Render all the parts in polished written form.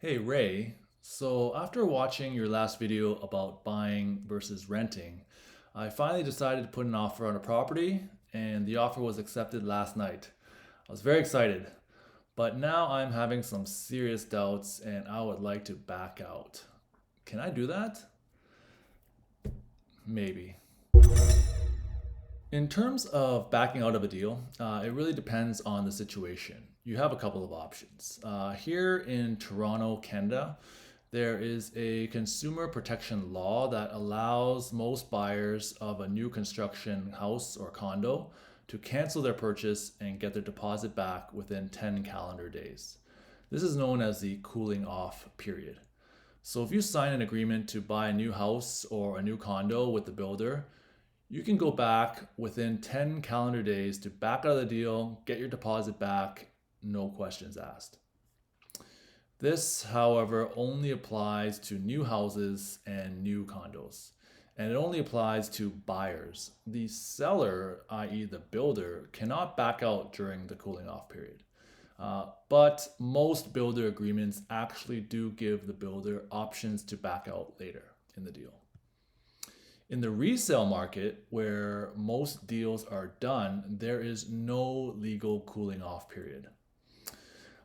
Hey Ray, so after watching your last video about buying versus renting, I finally decided to put an offer on a property and the offer was accepted last night. I was very excited, but now I'm having some serious doubts and I would like to back out. Can I do that? Maybe. In terms of backing out of a deal, it really depends on the situation. You have a couple of options. Here in Toronto, Canada, there is a consumer protection law that allows most buyers of a new construction house or condo to cancel their purchase and get their deposit back within 10 calendar days. This is known as the cooling off period. So if you sign an agreement to buy a new house or a new condo with the builder, you can go back within 10 calendar days to back out of the deal, get your deposit back, no questions asked. This, however, only applies to new houses and new condos, and it only applies to buyers. The seller, i.e., the builder, cannot back out during the cooling off period. But most builder agreements actually do give the builder options to back out later in the deal. In the resale market, where most deals are done, there is no legal cooling off period.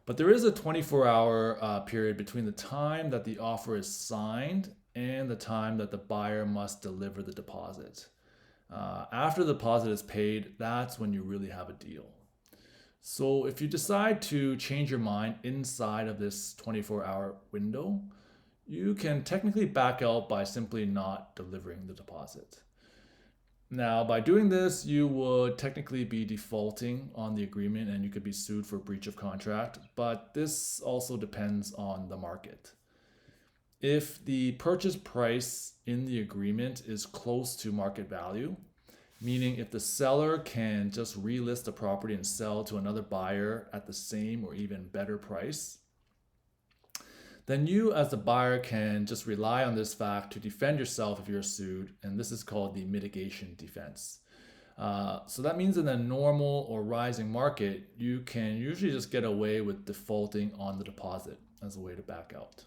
But there is a 24-hour period between the time that the offer is signed and the time that the buyer must deliver the deposit. After the deposit is paid, that's when you really have a deal. So if you decide to change your mind inside of this 24-hour window, you can technically back out by simply not delivering the deposit. Now, by doing this, you would technically be defaulting on the agreement and you could be sued for breach of contract, but this also depends on the market. If the purchase price in the agreement is close to market value, meaning if the seller can just relist the property and sell to another buyer at the same or even better price, then you as the buyer can just rely on this fact to defend yourself if you're sued, and this is called the mitigation defense. So that means in a normal or rising market, you can usually just get away with defaulting on the deposit as a way to back out.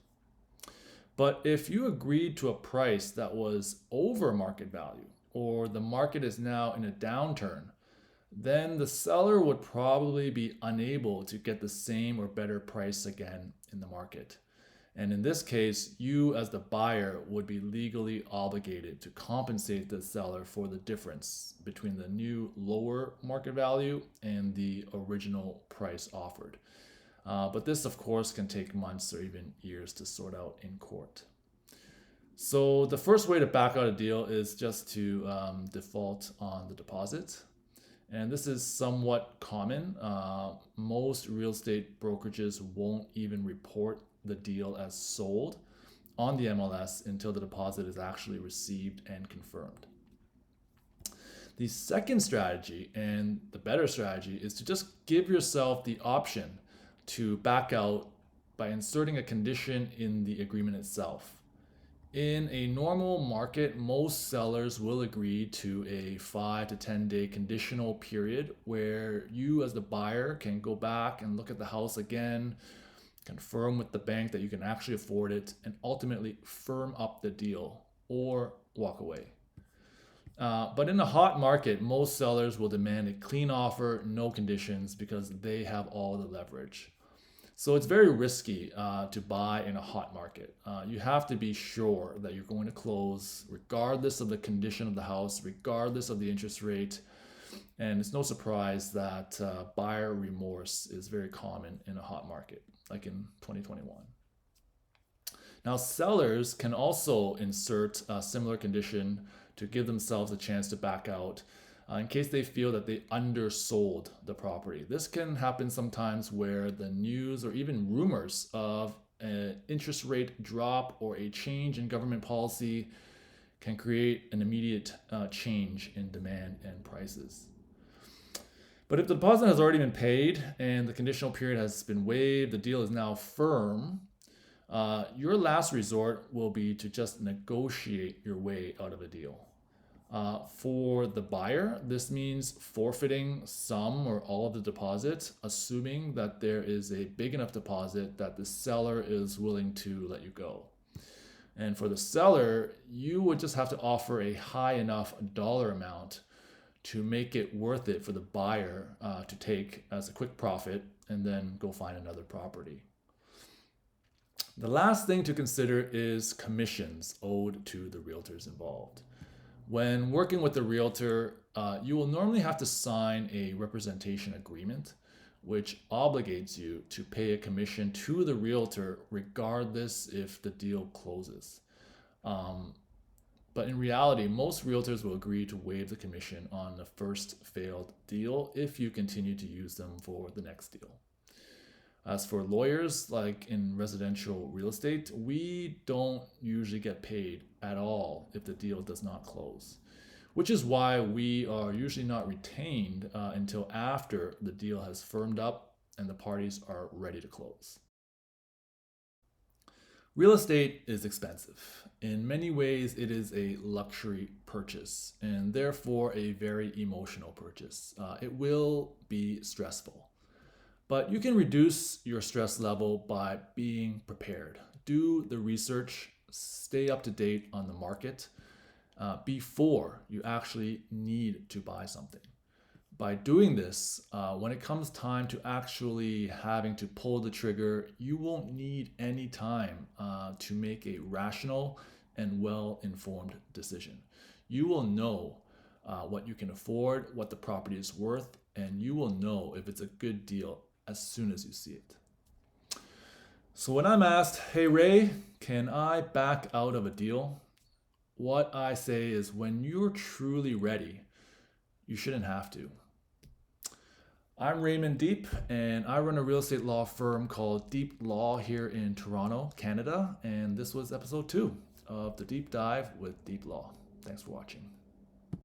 But if you agreed to a price that was over market value, or the market is now in a downturn, then the seller would probably be unable to get the same or better price again in the market. And in this case, you as the buyer would be legally obligated to compensate the seller for the difference between the new lower market value and the original price offered. But this, of course, can take months or even years to sort out in court. So the first way to back out a deal is just to default on the deposit. And this is somewhat common. Most real estate brokerages won't even report the deal as sold on the MLS until the deposit is actually received and confirmed. The second strategy, and the better strategy, is to just give yourself the option to back out by inserting a condition in the agreement itself. In a normal market, most sellers will agree to a 5 to 10 day conditional period where you as the buyer can go back and look at the house again, confirm with the bank that you can actually afford it, and ultimately firm up the deal or walk away. But in a hot market, most sellers will demand a clean offer, no conditions, because they have all the leverage. So it's very risky to buy in a hot market. You have to be sure that you're going to close regardless of the condition of the house, regardless of the interest rate. And it's no surprise that buyer remorse is very common in a hot market, like in 2021. Now, sellers can also insert a similar condition to give themselves a chance to back out in case they feel that they undersold the property. This can happen sometimes where the news or even rumors of an interest rate drop or a change in government policy can create an immediate change in demand and prices. But if the deposit has already been paid and the conditional period has been waived, the deal is now firm, your last resort will be to just negotiate your way out of a deal. For the buyer, this means forfeiting some or all of the deposit, assuming that there is a big enough deposit that the seller is willing to let you go. And for the seller, you would just have to offer a high enough dollar amount to make it worth it for the buyer to take as a quick profit and then go find another property. The last thing to consider is commissions owed to the realtors involved. When working with the realtor, you will normally have to sign a representation agreement, which obligates you to pay a commission to the realtor regardless if the deal closes. But in reality, most realtors will agree to waive the commission on the first failed deal if you continue to use them for the next deal. As for lawyers, like in residential real estate, we don't usually get paid at all if the deal does not close, which is why we are usually not retained until after the deal has firmed up and the parties are ready to close. Real estate is expensive. In many ways, it is a luxury purchase and therefore a very emotional purchase. It will be stressful. But you can reduce your stress level by being prepared. Do the research, stay up to date on the market before you actually need to buy something. By doing this, when it comes time to actually having to pull the trigger, you won't need any time to make a rational and well-informed decision. You will know what you can afford, what the property is worth, and you will know if it's a good deal as soon as you see it. So when I'm asked, hey Ray, can I back out of a deal? What I say is when you're truly ready, you shouldn't have to. I'm Raymond Diep, and I run a real estate law firm called Diep Law here in Toronto, Canada. And this was episode 2 of the Deep Dive with Diep Law. Thanks for watching.